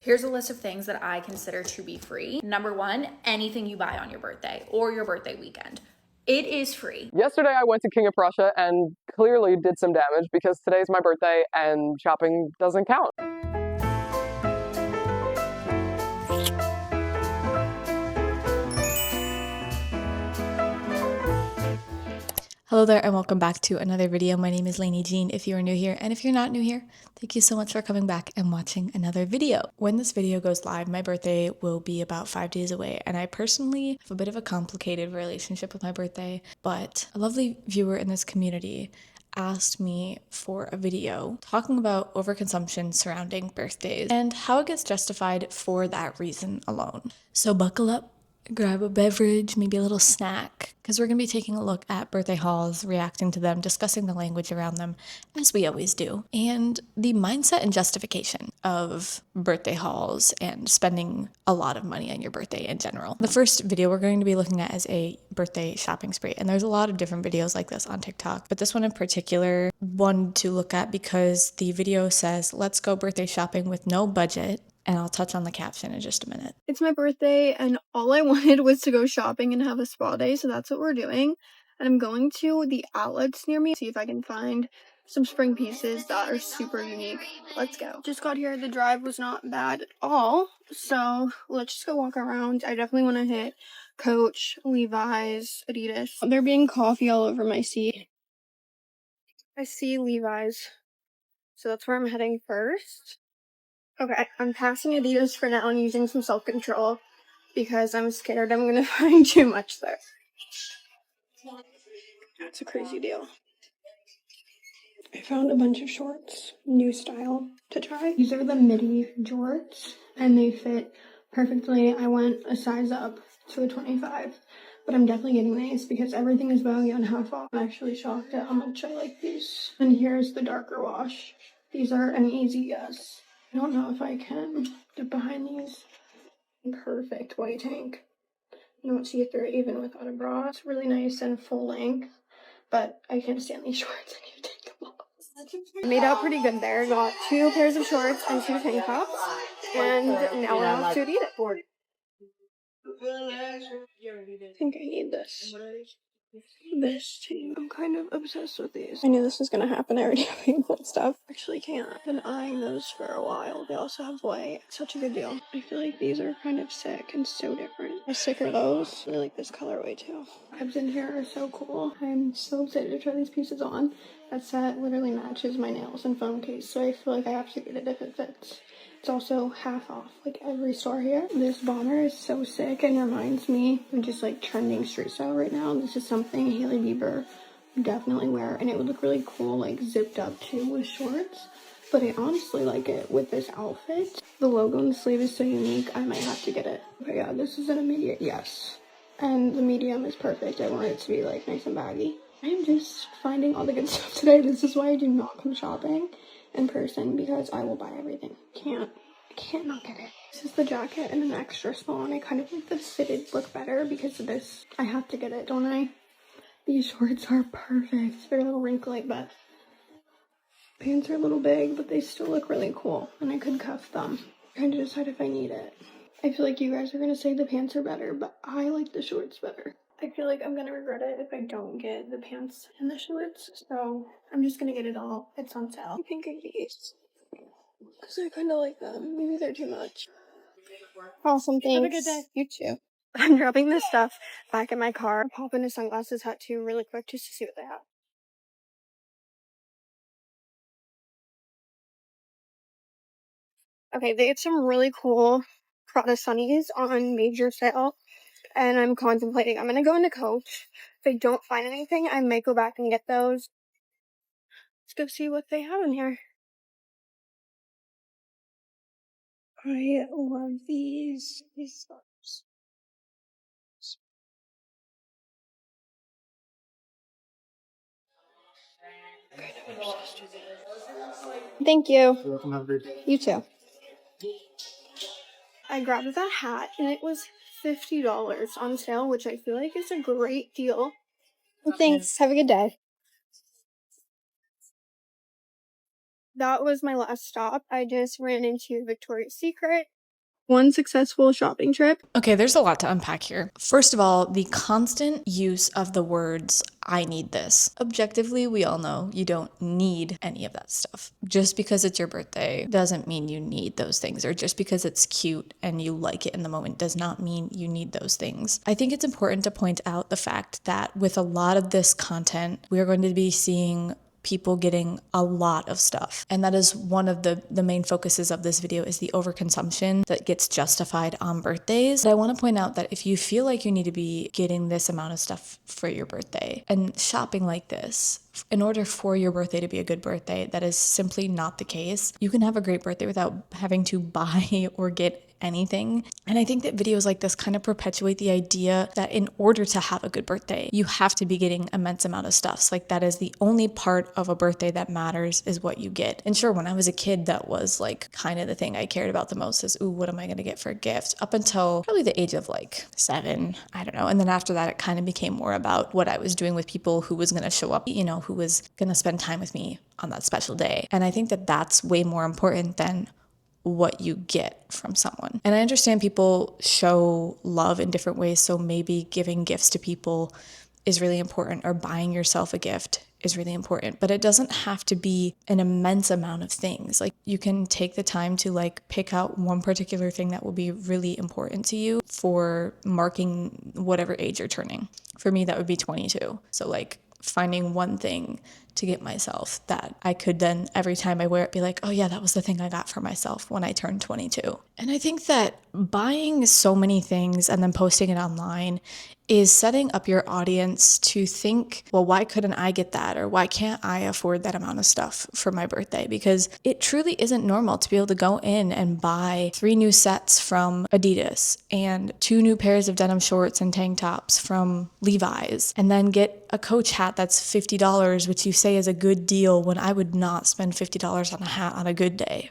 Here's a list of things that I consider to be free. Number one, anything you buy on your birthday or your birthday weekend. It is free. Yesterday I went to King of Prussia and clearly did some damage because today's my birthday and shopping doesn't count. Hello there and welcome back to another video. My name is Lainey Jean if you are new here, and if you're not new here, thank you so much for coming back and watching another video. When this video goes live, my birthday will be about 5 days away, and I personally have a bit of a complicated relationship with my birthday, but a lovely viewer in this community asked me for a video talking about overconsumption surrounding birthdays and how it gets justified for that reason alone. So buckle up, grab a beverage, maybe a little snack, because we're going to be taking a look at birthday hauls, reacting to them, discussing the language around them, as we always do, and the mindset and justification of birthday hauls and spending a lot of money on your birthday in general. The first video we're going to be looking at is a birthday shopping spree, and there's a lot of different videos like this on TikTok, but this one in particular, one to look at because the video says, "Let's go birthday shopping with no budget." And I'll touch on the caption in just a minute. It's my birthday, and all I wanted was to go shopping and have a spa day, so that's what we're doing. And I'm going to the outlets near me, see if I can find some spring pieces that are super unique. Let's go. Just got here. The drive was not bad at all, so let's just go walk around. I definitely want to hit Coach, Levi's, Adidas. There being coffee all over my seat. I see Levi's, so that's where I'm heading first. Okay, I'm passing Adidas for now and using some self-control because I'm scared I'm gonna find too much there. That's a crazy deal. I found a bunch of shorts, new style to try. These are the midi jorts and they fit perfectly. I went a size up to a 25, but I'm definitely getting these because everything is baggy on half off. I'm actually shocked at how much I like these. And here's the darker wash. These are an easy yes. I don't know if I can get behind these. Perfect white tank. You don't see it through even without a bra. It's really nice and full length, but I can't stand these shorts. I need to take them off. I made out pretty good there. Got 2 pairs of shorts and 2 tank tops, and now we're off to Adidas. I think I need this. This too. I'm kind of obsessed with these. I knew this was gonna happen. I already have painful stuff. Actually can't. I've been eyeing those for a while. They also have white. Such a good deal. I feel like these are kind of sick and so different. How sick are those? I really like this colorway too. Vibes in here are so cool. I'm so excited to try these pieces on. That set literally matches my nails and phone case, so I feel like I have to get it if it fits. It's also half off, like every store here. This bomber is so sick and reminds me of just like trending street style right now. This is something Hailey Bieber would definitely wear, and it would look really cool, like zipped up too with shorts. But I honestly like it with this outfit. The logo on the sleeve is so unique, I might have to get it. But yeah, this is an immediate yes. And the medium is perfect. I want it to be like nice and baggy. I'm just finding all the good stuff today. This is why I do not come shopping in person, because I will buy everything. I can't not get it. This is the jacket in an extra small, and I kind of like the fitted look better because of this. I have to get it, don't I? These shorts are perfect. They're a little wrinkly, but pants are a little big, but they still look really cool, and I could cuff them. I'm trying to decide if I need it. I feel like you guys are gonna say the pants are better, but I like the shorts better. I feel like I'm gonna regret it if I don't get the pants and the shorts, so I'm just gonna get it all. It's on sale. I think I these, because I kind of like them. Maybe they're too much. Awesome, thanks. Have a good day. You too. I'm dropping this stuff back in my car. I'll pop in a sunglasses hut too really quick just to see what they have. Okay, they had some really cool Prada sunnies on major sale, and I'm contemplating. I'm gonna go into Coach. If I don't find anything, I might go back and get those. Let's go see what they have in here. I love these scarves. Kind of obsessed with it. Thank you. You're welcome. Have a great day. You too. I grabbed that hat and it was $50 on sale, which I feel like is a great deal. Well, thanks. Have a good day. that was my last stop. I just ran into Victoria's Secret. One successful shopping trip. Okay, there's a lot to unpack here. First of all, the constant use of the words, I need this. Objectively, we all know you don't need any of that stuff. Just because it's your birthday doesn't mean you need those things, or just because it's cute and you like it in the moment does not mean you need those things. I think it's important to point out the fact that with a lot of this content, we are going to be seeing people getting a lot of stuff. And that is one of the main focuses of this video, is the overconsumption that gets justified on birthdays. But I want to point out that if you feel like you need to be getting this amount of stuff for your birthday and shopping like this, in order for your birthday to be a good birthday, that is simply not the case. You can have a great birthday without having to buy or get anything. And I think that videos like this kind of perpetuate the idea that in order to have a good birthday, you have to be getting immense amount of stuff. So like that is the only part of a birthday that matters, is what you get. And sure, when I was a kid, that was like kind of the thing I cared about the most, is, ooh, what am I going to get for a gift? Up until probably the age of like 7, I don't know. And then after that, it kind of became more about what I was doing with people who was going to show up, you know, who was going to spend time with me on that special day. And I think that that's way more important than what you get from someone. And I understand people show love in different ways, so maybe giving gifts to people is really important, or buying yourself a gift is really important, but it doesn't have to be an immense amount of things. Like, you can take the time to like pick out one particular thing that will be really important to you for marking whatever age you're turning. For me, that would be 22. So like finding one thing to get myself that I could then, every time I wear it, be like, oh yeah, that was the thing I got for myself when I turned 22. And I think that buying so many things and then posting it online is setting up your audience to think, well, why couldn't I get that? Or why can't I afford that amount of stuff for my birthday? Because it truly isn't normal to be able to go in and buy 3 new sets from Adidas and 2 new pairs of denim shorts and tank tops from Levi's, and then get a Coach hat that's $50, which you say is a good deal, when I would not spend $50 on a hat on a good day.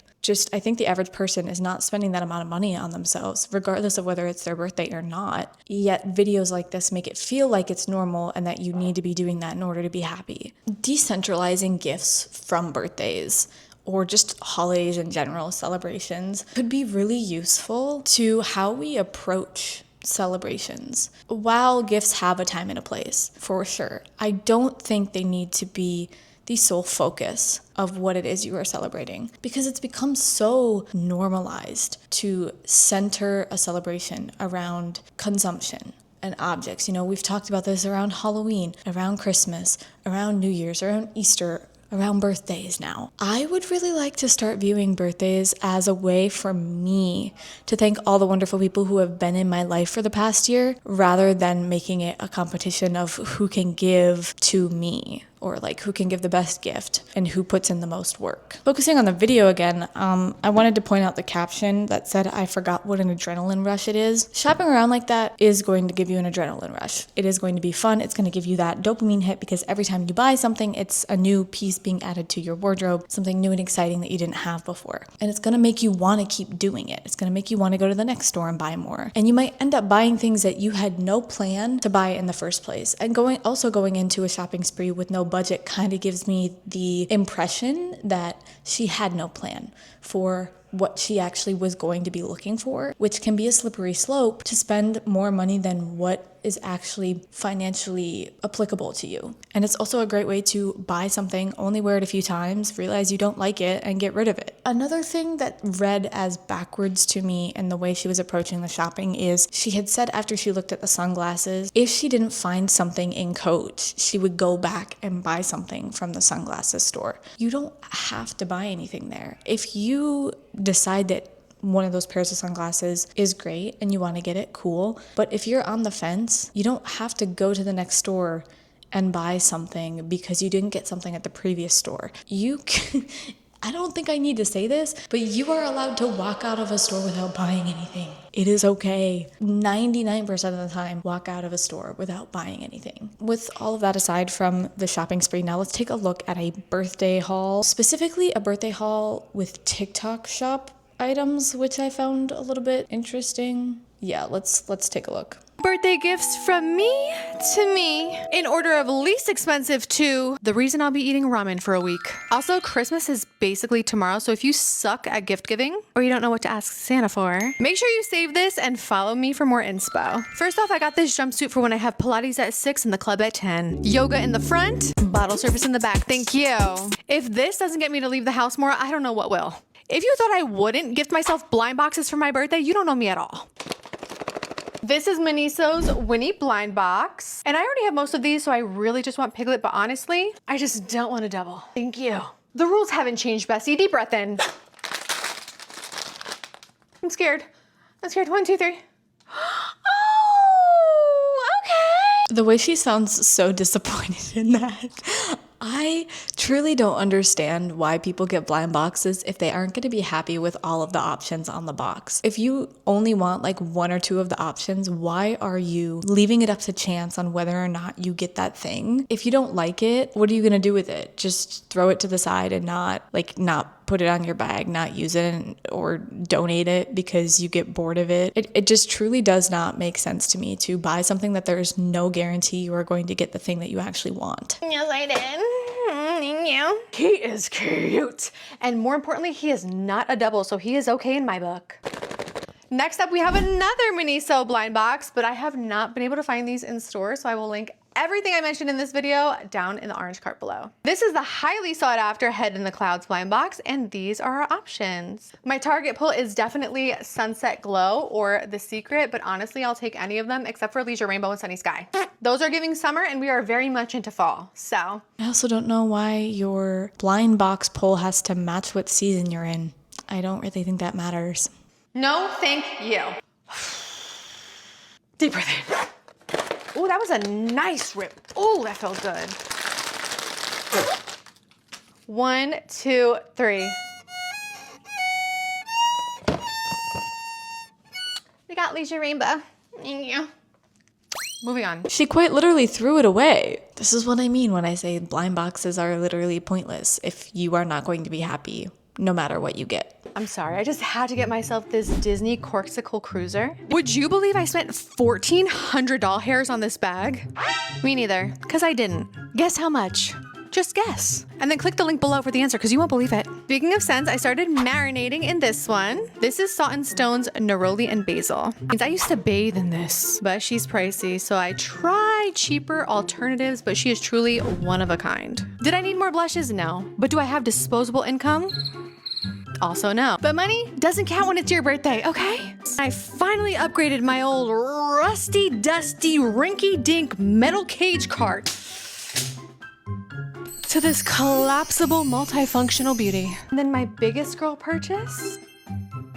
I think the average person is not spending that amount of money on themselves, regardless of whether it's their birthday or not. Yet videos like this make it feel like it's normal and that you need to be doing that in order to be happy. Decentralizing gifts from birthdays, or just holidays in general, celebrations, could be really useful to how we approach celebrations. While gifts have a time and a place, for sure, I don't think they need to be the sole focus of what it is you are celebrating, because it's become so normalized to center a celebration around consumption and objects. You know, we've talked about this around Halloween, around Christmas, around New Year's, around Easter, around birthdays now. I would really like to start viewing birthdays as a way for me to thank all the wonderful people who have been in my life for the past year, rather than making it a competition of who can give to me, or like who can give the best gift and who puts in the most work. Focusing on the video again, I wanted to point out the caption that said, I forgot what an adrenaline rush it is. Shopping around like that is going to give you an adrenaline rush. It is going to be fun. It's going to give you that dopamine hit, because every time you buy something, it's a new piece being added to your wardrobe, something new and exciting that you didn't have before. And it's going to make you want to keep doing it. It's going to make you want to go to the next store and buy more. And you might end up buying things that you had no plan to buy in the first place. And going into a shopping spree with no budget kind of gives me the impression that she had no plan for what she actually was going to be looking for, which can be a slippery slope to spend more money than what is actually financially applicable to you. And it's also a great way to buy something, only wear it a few times, realize you don't like it, and get rid of it. Another thing that read as backwards to me in the way she was approaching the shopping is, she had said after she looked at the sunglasses, if she didn't find something in Coach, she would go back and buy something from the sunglasses store. You don't have to buy anything there. If you decide that one of those pairs of sunglasses is great and you want to get it, cool. But if you're on the fence, you don't have to go to the next store and buy something because you didn't get something at the previous store. I don't think I need to say this, but you are allowed to walk out of a store without buying anything. It is okay. 99% of the time, walk out of a store without buying anything. With all of that aside from the shopping spree, now let's take a look at a birthday haul, specifically a birthday haul with TikTok shop items, which I found a little bit interesting. Yeah, let's take a look. Birthday gifts from me to me, in order of least expensive to the reason I'll be eating ramen for a week. Also, Christmas is basically tomorrow, so if you suck at gift giving or you don't know what to ask Santa for, make sure you save this and follow me for more inspo. First off, I got this jumpsuit for when I have Pilates at 6 and the club at 10. Yoga in the front, bottle service in the back. Thank you. If this doesn't get me to leave the house more, I don't know what will. If you thought I wouldn't gift myself blind boxes for my birthday, you don't know me at all. This is Miniso's Winnie blind box. And I already have most of these, so I really just want Piglet, but honestly, I just don't want to double. Thank you. The rules haven't changed, Bessie. Deep breath in. I'm scared. I'm scared. 1, 2, 3. Oh, okay. The way she sounds so disappointed in that. I truly don't understand why people get blind boxes if they aren't going to be happy with all of the options on the box. If you only want like 1 or 2 of the options, why are you leaving it up to chance on whether or not you get that thing? If you don't like it, what are you going to do with it? Just throw it to the side and not put it on your bag, not use it, or donate it because you get bored of it. It just truly does not make sense to me to buy something that there's no guarantee you are going to get the thing that you actually want. Yes, I did. Thank you. He is cute. And more importantly, he is not a double, so he is okay in my book. Next up, we have another Miniso blind box, but I have not been able to find these in store, so I will link everything I mentioned in this video down in the orange card below. This is the highly sought after Head in the Clouds blind box, and these are our options. My target pull is definitely Sunset Glow or The Secret, but honestly, I'll take any of them except for Leisure Rainbow and Sunny Sky. Those are giving summer, and we are very much into fall, so. I also don't know why your blind box pull has to match what season you're in. I don't really think that matters. No, thank you. Deep breath in. Oh, that was a nice rip. Oh, that felt good. 1, 2, 3. We got Leisure Rainbow. Thank you. Moving on. She quite literally threw it away. This is what I mean when I say blind boxes are literally pointless if you are not going to be happy no matter what you get. I'm sorry, I just had to get myself this Disney Corksicle Cruiser. Would you believe I spent $1,400 doll hairs on this bag? Me neither, because I didn't. Guess how much? Just guess. And then click the link below for the answer, because you won't believe it. Speaking of scents, I started marinating in this one. This is Salt & Stone's Neroli and Basil. I used to bathe in this, but she's pricey, so I tried cheaper alternatives, but she is truly one of a kind. Did I need more blushes? No. But do I have disposable income? Also no. But money doesn't count when it's your birthday, okay? I finally upgraded my old rusty, dusty, rinky-dink metal cage cart to this collapsible multifunctional beauty. And then my biggest girl purchase,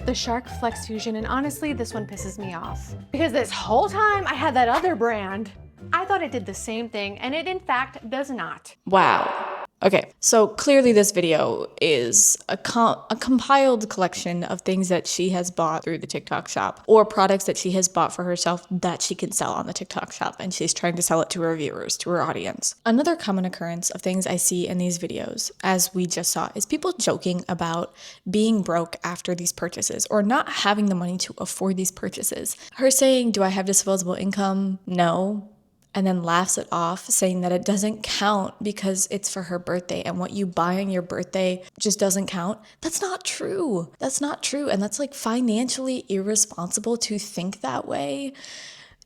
the Shark Flex Fusion, and honestly, this one pisses me off. Because this whole time I had that other brand, I thought it did the same thing, and it in fact does not. Wow. Okay, so clearly this video is a compiled collection of things that she has bought through the TikTok shop, or products that she has bought for herself that she can sell on the TikTok shop, and she's trying to sell it to her viewers, to her audience. Another common occurrence of things I see in these videos, as we just saw, is people joking about being broke after these purchases, or not having the money to afford these purchases. Her saying, "Do I have disposable income? No." And then laughs it off, saying that it doesn't count because it's for her birthday and what you buy on your birthday just doesn't count. That's not true. That's not true. And that's like financially irresponsible to think that way.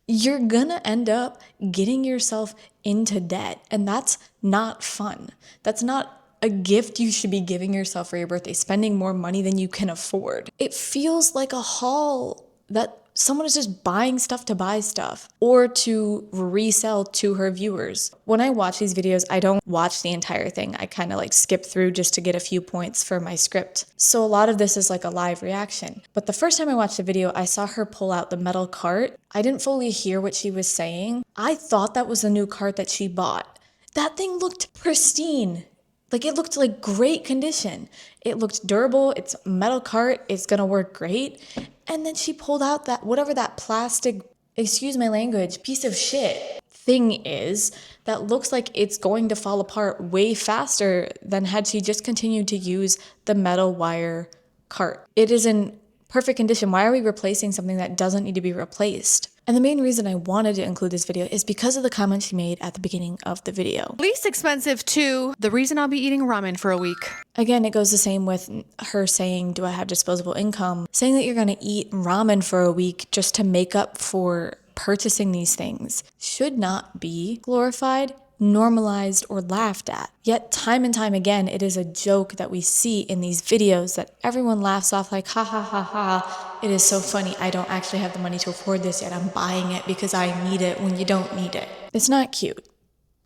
You're gonna end up getting yourself into debt, and that's not fun. That's not a gift you should be giving yourself for your birthday, spending more money than you can afford. It feels like a haul that someone is just buying stuff to buy stuff or to resell to her viewers. When I watch these videos, I don't watch the entire thing. I kind of like skip through just to get a few points for my script. So a lot of this is like a live reaction. But the first time I watched the video, I saw her pull out the metal cart. I didn't fully hear what she was saying. I thought that was a new cart that she bought. That thing looked pristine. Like it looked like great condition. It looked durable. It's a metal cart. It's gonna work great. And then she pulled out that, whatever that plastic, excuse my language, piece of shit thing is that looks like it's going to fall apart way faster than had she just continued to use the metal wire cart. It is in perfect condition. Why are we replacing something that doesn't need to be replaced? And the main reason I wanted to include this video is because of the comment she made at the beginning of the video. Least expensive to the reason I'll be eating ramen for a week. Again, it goes the same with her saying, do I have disposable income? Saying that you're going to eat ramen for a week just to make up for purchasing these things should not be glorified, normalized, or laughed at. Yet time and time again, it is a joke that we see in these videos that everyone laughs off like, ha ha ha ha, it is so funny, I don't actually have the money to afford this yet, I'm buying it because I need it when you don't need it. It's not cute.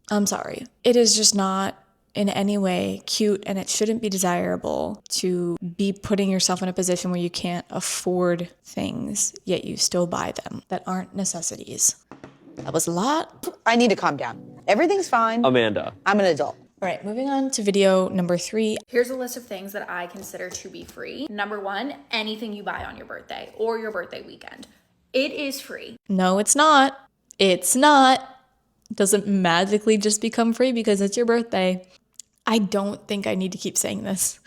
I'm sorry. It is just not in any way cute, and it shouldn't be desirable to be putting yourself in a position where you can't afford things, yet you still buy them that aren't necessities. That was a lot. I need to calm down. Everything's fine. Amanda. I'm an adult. All right, moving on to video number 3. Here's a list of things that I consider to be free. Number 1, anything you buy on your birthday or your birthday weekend. It is free. No, it's not. It's not. It doesn't magically just become free because it's your birthday. I don't think I need to keep saying this,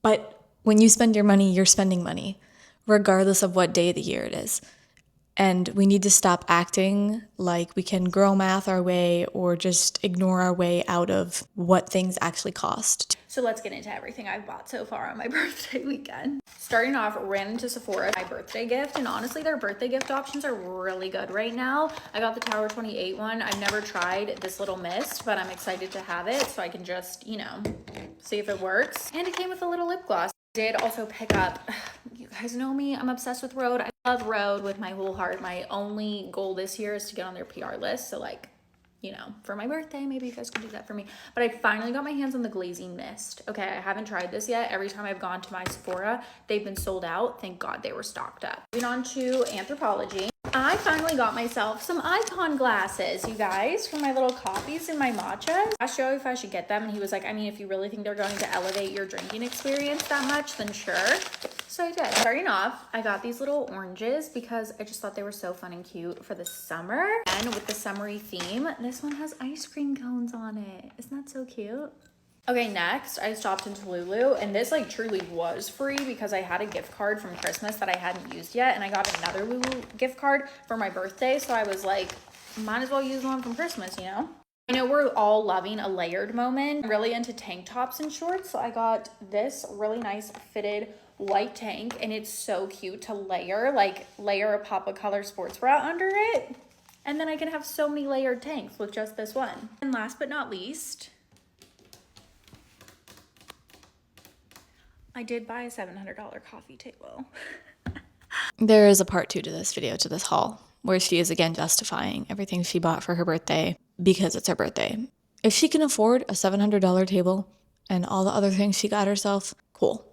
but when you spend your money, you're spending money, regardless of what day of the year it is. And we need to stop acting like we can girl math our way or just ignore our way out of what things actually cost. So let's get into everything I've bought so far on my birthday weekend. Starting off, ran into Sephora, my birthday gift, and honestly, their birthday gift options are really good right now. I got the Tower 28 one. I've never tried this little mist, but I'm excited to have it so I can just, see if it works. And it came with a little lip gloss. Did also pick up, you guys know me, I'm obsessed with Rhode. I love Rhode with my whole heart. My only goal this year is to get on their PR list. So for my birthday, maybe you guys can do that for me. But I finally got my hands on the glazing mist. Okay, I haven't tried this yet. Every time I've gone to my Sephora, they've been sold out. Thank God they were stocked up. Moving on to Anthropologie. I finally got myself some icon glasses, you guys, for my little coffees and my matcha. I asked Joe if I should get them, and he was like, I mean, if you really think they're going to elevate your drinking experience that much, then sure. So I did. Starting off, I got these little oranges because I just thought they were so fun and cute for the summer. And with the summery theme, this one has ice cream cones on it. Isn't that so cute? Okay, next I stopped into Lulu, and this truly was free because I had a gift card from Christmas that I hadn't used yet, and I got another Lulu gift card for my birthday, so I was like, might as well use one from Christmas, I know we're all loving a layered moment. I'm really into tank tops and shorts, so I got this really nice fitted white tank, and it's so cute to layer a pop of color sports bra under it, and then I can have so many layered tanks with just this one. And last but not least, I did buy a $700 coffee table. There is a part 2 to this video, to this haul, where she is again justifying everything she bought for her birthday because it's her birthday. If she can afford a $700 table and all the other things she got herself, cool.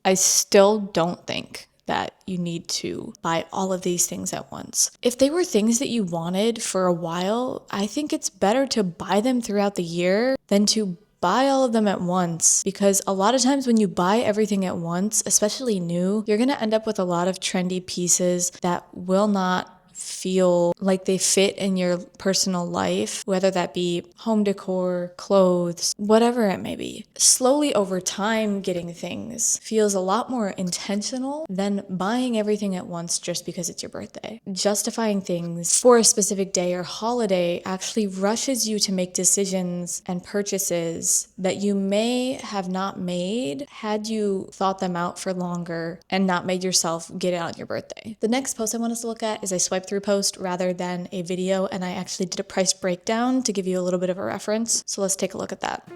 I still don't think that you need to buy all of these things at once. If they were things that you wanted for a while, I think it's better to buy them throughout the year than to buy all of them at once, because a lot of times when you buy everything at once, especially new, you're going to end up with a lot of trendy pieces that will not feel like they fit in your personal life, whether that be home decor, clothes, whatever it may be. Slowly over time, getting things feels a lot more intentional than buying everything at once just because it's your birthday. Justifying things for a specific day or holiday actually rushes you to make decisions and purchases that you may have not made had you thought them out for longer and not made yourself get it on your birthday. The next post I want us to look at is a swipe through post rather than a video, and I actually did a price breakdown to give you a little bit of a reference. So let's take a look at that.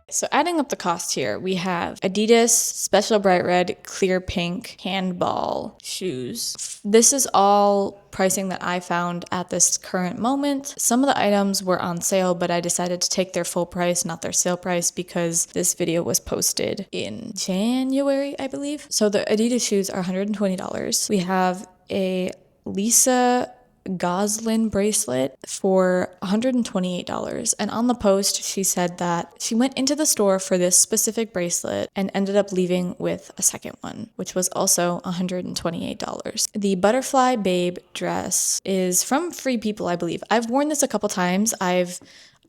So adding up the cost here, we have Adidas Special Bright Red Clear Pink handball shoes. This is all pricing that I found at this current moment. Some of the items were on sale, but I decided to take their full price, not their sale price, because this video was posted in January, I believe. So the Adidas shoes are $120. We have a Lisa Goslin bracelet for $128. And on the post, she said that she went into the store for this specific bracelet and ended up leaving with a second one, which was also $128. The Butterfly Babe dress is from Free People, I believe. I've worn this a couple times. I've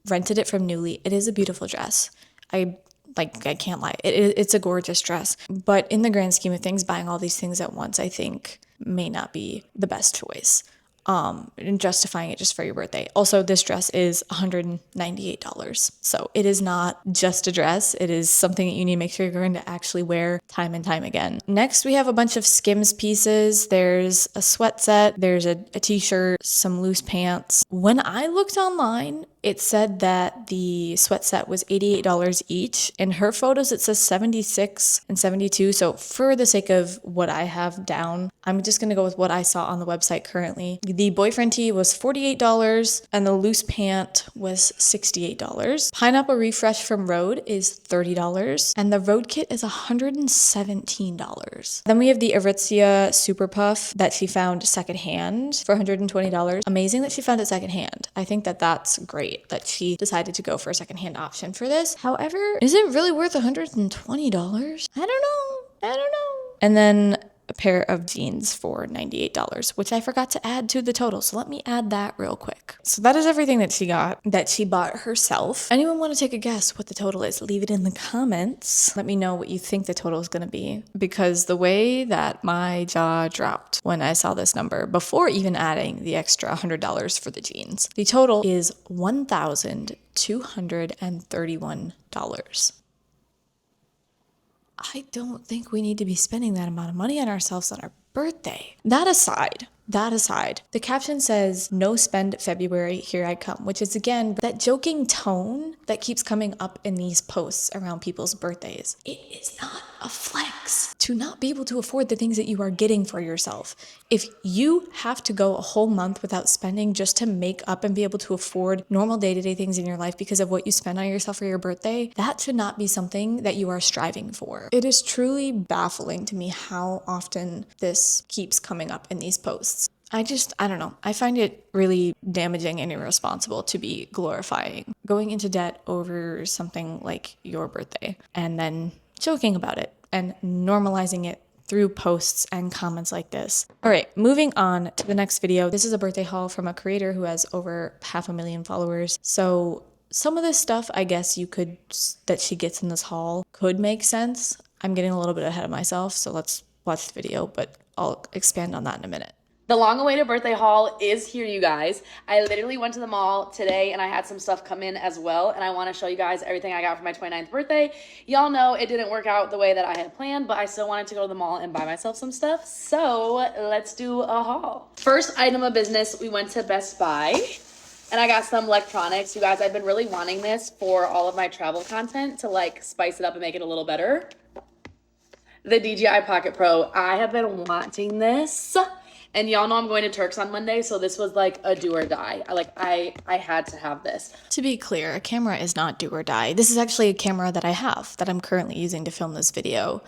rented it from Nuuly. It is a beautiful dress. I can't lie. It's a gorgeous dress. But in the grand scheme of things, buying all these things at once, I think may not be the best choice. And justifying it just for your birthday. Also, this dress is $198. So it is not just a dress. It is something that you need to make sure you're going to actually wear time and time again. Next, we have a bunch of Skims pieces. There's a sweat set. There's a t-shirt, some loose pants. When I looked online, it said that the sweat set was $88 each. In her photos, it says $76 and $72. So for the sake of what I have down, I'm just going to go with what I saw on the website currently. The boyfriend tee was $48 and the loose pant was $68. Pineapple Refresh from Rhode is $30 and the Rhode kit is $117. Then we have the Aritzia Super Puff that she found secondhand for $120. Amazing that she found it secondhand. I think that that's great that she decided to go for a secondhand option for this. However, is it really worth $120? I don't know. And then a pair of jeans for $98, which I forgot to add to the total. So let me add that real quick. So that is everything that she got, that she bought herself. Anyone want to take a guess what the total is? Leave it in the comments. Let me know what you think the total is going to be, because the way that my jaw dropped when I saw this number, before even adding the extra $100 for the jeans, the total is $1,231. I don't think we need to be spending that amount of money on ourselves on our birthday. That aside, the caption says, "No spend February, here I come," which is again that joking tone that keeps coming up in these posts around people's birthdays. It is not a flex to not be able to afford the things that you are getting for yourself. If you have to go a whole month without spending just to make up and be able to afford normal day-to-day things in your life because of what you spend on yourself for your birthday, that should not be something that you are striving for. It is truly baffling to me how often this keeps coming up in these posts. I don't know. I find it really damaging and irresponsible to be glorifying going into debt over something like your birthday and then joking about it and normalizing it through posts and comments like this. All right, moving on to the next video. This is a birthday haul from a creator who has over 500,000 followers. So some of this stuff, I guess that she gets in this haul could make sense. I'm getting a little bit ahead of myself, so let's watch the video, but I'll expand on that in a minute. The long-awaited birthday haul is here, you guys. I literally went to the mall today and I had some stuff come in as well, and I want to show you guys everything I got for my 29th birthday. Y'all know it didn't work out the way that I had planned, but I still wanted to go to the mall and buy myself some stuff, so let's do a haul. First item of business, we went to Best Buy and I got some electronics. You guys, I've been really wanting this for all of my travel content to like spice it up and make it a little better. The DJI Pocket Pro. I have been wanting this. And y'all know I'm going to Turks on Monday, so this was like a do or die. I had to have this. To be clear, a camera is not do or die. This is actually a camera that I have, that I'm currently using to film this video.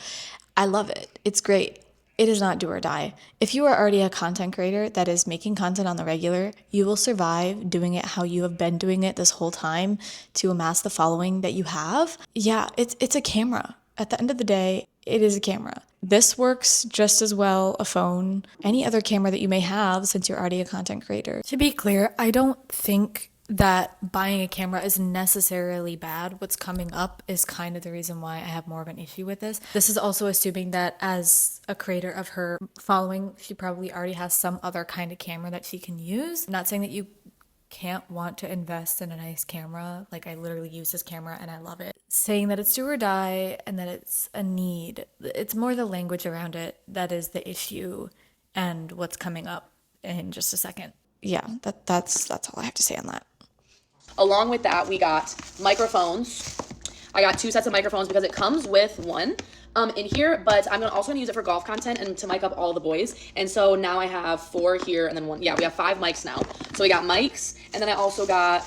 I love it. It's great. It is not do or die. If you are already a content creator that is making content on the regular, you will survive doing it how you have been doing it this whole time to amass the following that you have. Yeah, it's a camera. At the end of the day, it is a camera. This works just as well, a phone, any other camera that you may have since you're already a content creator. To be clear, I don't think that buying a camera is necessarily bad. What's coming up is kind of the reason why I have more of an issue with this. This is also assuming that as a creator of her following, she probably already has some other kind of camera that she can use. I'm not saying that you can't want to invest in a nice camera. Like, I literally use this camera and I love it. Saying that it's do or die and that it's a need, it's more the language around it that is the issue and what's coming up in just a second. Yeah, that's all I have to say on that. Along with that, we got microphones. I got 2 sets of microphones because it comes with one in here, but I'm also gonna use it for golf content and to mic up all the boys. And so now I have 4 here and then 1. Yeah, we have 5 mics now. So we got mics, and then I also got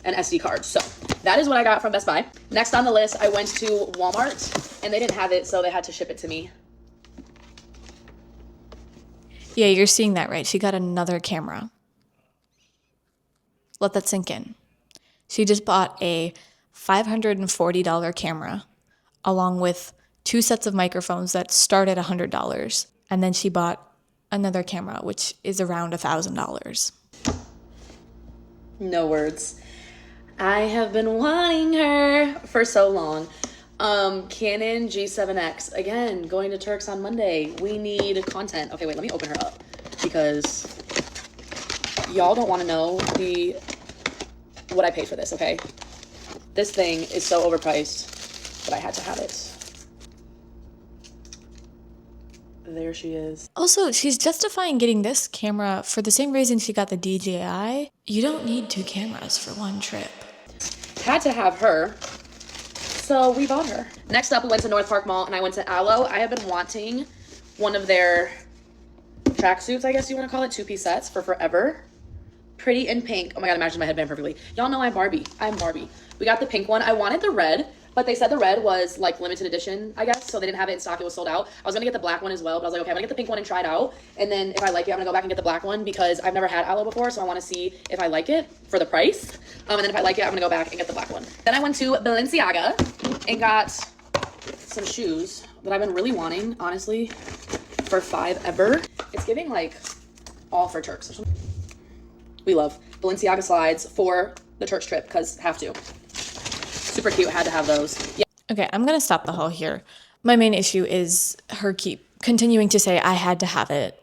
an SD card. So that is what I got from Best Buy. Next on the list, I went to Walmart and they didn't have it, so they had to ship it to me. Yeah, you're seeing that right. She got another camera. Let that sink in. She just bought a $540 camera along with 2 sets of microphones that start at $100. And then she bought another camera, which is around $1,000. No words. I have been wanting her for so long. Canon G7X. Again, going to Turks on Monday. We need content. Okay, wait, let me open her up because y'all don't want to know what I paid for this, okay? This thing is so overpriced, but I had to have it. There she is. Also, she's justifying getting this camera for the same reason she got the DJI. You don't need 2 cameras for one trip. Had to have her, so we bought her. Next up, we went to North Park Mall and I went to Aloe. I have been wanting one of their tracksuits, I guess you want to call it, 2-piece sets for forever. Pretty in pink. Oh my god, imagine my headband perfectly. Y'all know I'm Barbie. We got the pink one. I wanted the red, but they said the red was like limited edition, I guess, so they didn't have it in stock. It was sold out. I was gonna get the black one as well, but I was like, okay, I'm gonna get the pink one and try it out, and then if I like it, I'm gonna go back and get the black one because I've never had Aloe before, so I want to see if I like it for the price. And then if I like it, I'm gonna go back and get the black one. Then I went to Balenciaga and got some shoes that I've been really wanting, honestly, for $5 ever. It's giving like all for Turks. We love Balenciaga slides for the church trip because have to. Super cute, had to have those. Yeah. Okay, I'm gonna stop the haul here. My main issue is her keep continuing to say, I had to have it.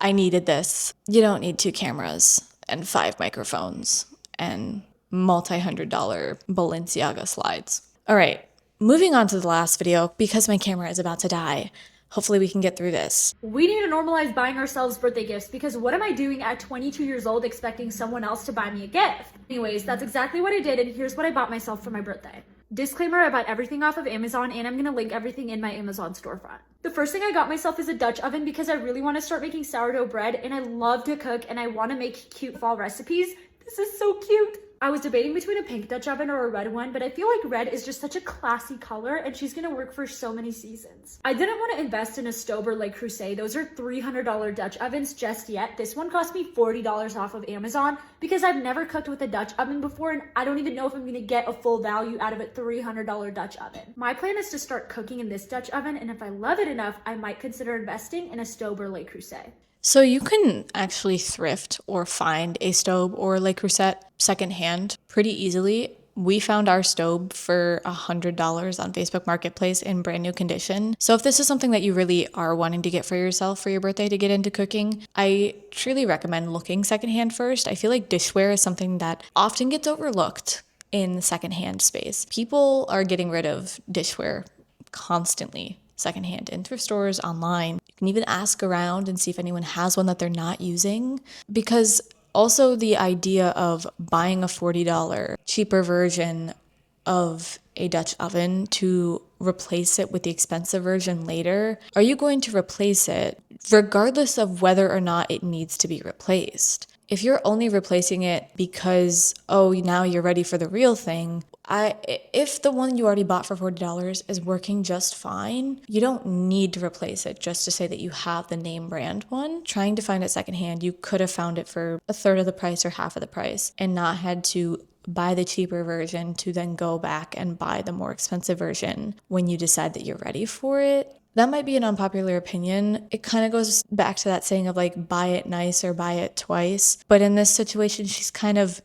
I needed this. You don't need 2 cameras and 5 microphones and multi-$100 Balenciaga slides. All right, moving on to the last video because my camera is about to die. Hopefully we can get through this. We need to normalize buying ourselves birthday gifts because what am I doing at 22 years old expecting someone else to buy me a gift? Anyways, that's exactly what I did, and here's what I bought myself for my birthday. Disclaimer, I bought everything off of Amazon, and I'm gonna link everything in my Amazon storefront. The first thing I got myself is a Dutch oven because I really want to start making sourdough bread, and I love to cook, and I want to make cute fall recipes. This is so cute. I was debating between a pink Dutch oven or a red one, but I feel like red is just such a classy color and she's gonna work for so many seasons. I didn't want to invest in a Stobe or Le Creuset. Those are $300 Dutch ovens just yet. This one cost me $40 off of Amazon because I've never cooked with a Dutch oven before and I don't even know if I'm gonna get a full value out of a $300 Dutch oven. My plan is to start cooking in this Dutch oven, and if I love it enough, I might consider investing in a Stobe or Le Creuset. So you can actually thrift or find a Stobe or Le Creuset secondhand pretty easily. We found our Stobe for $100 on Facebook Marketplace in brand new condition. So if this is something that you really are wanting to get for yourself for your birthday to get into cooking, I truly recommend looking secondhand first. I feel like dishware is something that often gets overlooked in the secondhand space. People are getting rid of dishware constantly secondhand in thrift stores, online. You can even ask around and see if anyone has one that they're not using, because also the idea of buying a $40 cheaper version of a Dutch oven to replace it with the expensive version later, are you going to replace it regardless of whether or not it needs to be replaced? If you're only replacing it because, oh, now you're ready for the real thing, if the one you already bought for $40 is working just fine, you don't need to replace it just to say that you have the name brand one. Trying to find it secondhand, you could have found it for a third of the price or half of the price and not had to buy the cheaper version to then go back and buy the more expensive version when you decide that you're ready for it. That might be an unpopular opinion. It kind of goes back to that saying of like, buy it nice or buy it twice. But in this situation, she's kind of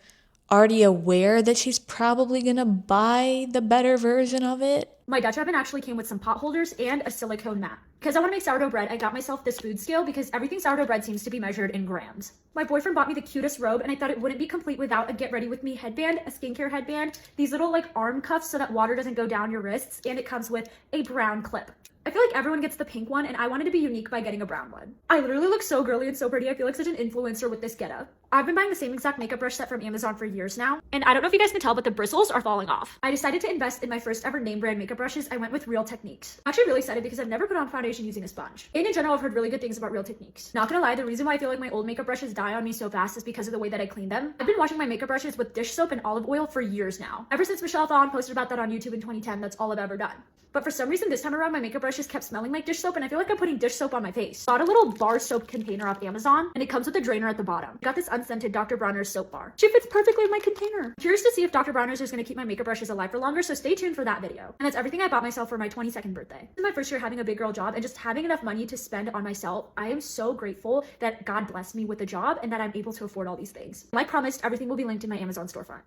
already aware that she's probably gonna buy the better version of it. My Dutch oven actually came with some pot holders and a silicone mat. Because I want to make sourdough bread, I got myself this food scale because everything sourdough bread seems to be measured in grams. My boyfriend bought me the cutest robe and I thought it wouldn't be complete without a get ready with me headband, a skincare headband, these little like arm cuffs so that water doesn't go down your wrists, and it comes with a brown clip. I feel like everyone gets the pink one and I wanted to be unique by getting a brown one. I literally look so girly and so pretty. I feel like such an influencer with this getup. I've been buying the same exact makeup brush set from Amazon for years now, and I don't know if you guys can tell, but the bristles are falling off. I decided to invest in my first ever name brand makeup brushes. I went with Real Techniques. I'm actually really excited because I've never put on foundation using a sponge. And in general, I've heard really good things about Real Techniques. Not gonna lie, the reason why I feel like my old makeup brushes die on me so fast is because of the way that I clean them. I've been washing my makeup brushes with dish soap and olive oil for years now. Ever since Michelle Thon posted about that on YouTube in 2010, that's all I've ever done. But for some reason this time around, my makeup brushes brushes kept smelling like dish soap, and I feel like I'm putting dish soap on my face. Bought a little bar soap container off Amazon, and it comes with a drainer at the bottom. Got this unscented Dr. Bronner's soap bar. She fits perfectly in my container. Curious to see if Dr. Bronner's is going to keep my makeup brushes alive for longer, so stay tuned for that video. And that's everything I bought myself for my 22nd birthday. This is my first year having a big girl job and just having enough money to spend on myself. I am so grateful that God blessed me with a job and that I'm able to afford all these things. Like promised, everything will be linked in my Amazon storefront.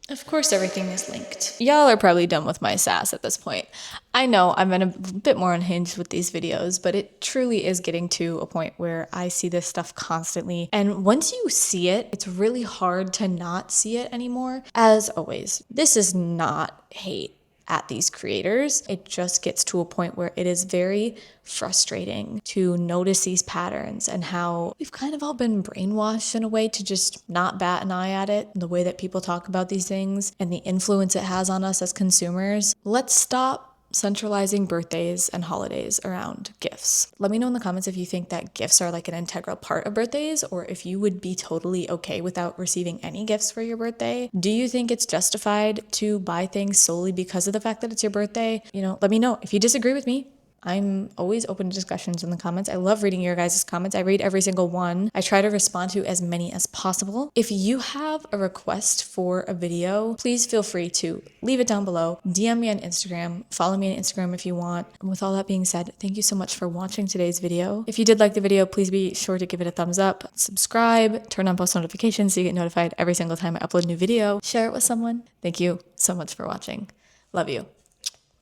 Of course, everything is linked. Y'all are probably done with my sass at this point. I know I've been a bit more unhinged with these videos, but it truly is getting to a point where I see this stuff constantly. And once you see it, it's really hard to not see it anymore. As always, this is not hate at these creators. It just gets to a point where it is very frustrating to notice these patterns and how we've kind of all been brainwashed in a way to just not bat an eye at it, the way that people talk about these things and the influence it has on us as consumers. Let's stop centralizing birthdays and holidays around gifts. Let me know in the comments if you think that gifts are like an integral part of birthdays, or if you would be totally okay without receiving any gifts for your birthday. Do you think it's justified to buy things solely because of the fact that it's your birthday? You know, let me know. If you disagree with me, I'm always open to discussions in the comments. I love reading your guys' comments. I read every single one. I try to respond to as many as possible. If you have a request for a video, please feel free to leave it down below. DM me on Instagram. Follow me on Instagram if you want. And with all that being said, thank you so much for watching today's video. If you did like the video, please be sure to give it a thumbs up, subscribe, turn on post notifications so you get notified every single time I upload a new video. Share it with someone. Thank you so much for watching. Love you.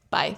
Bye.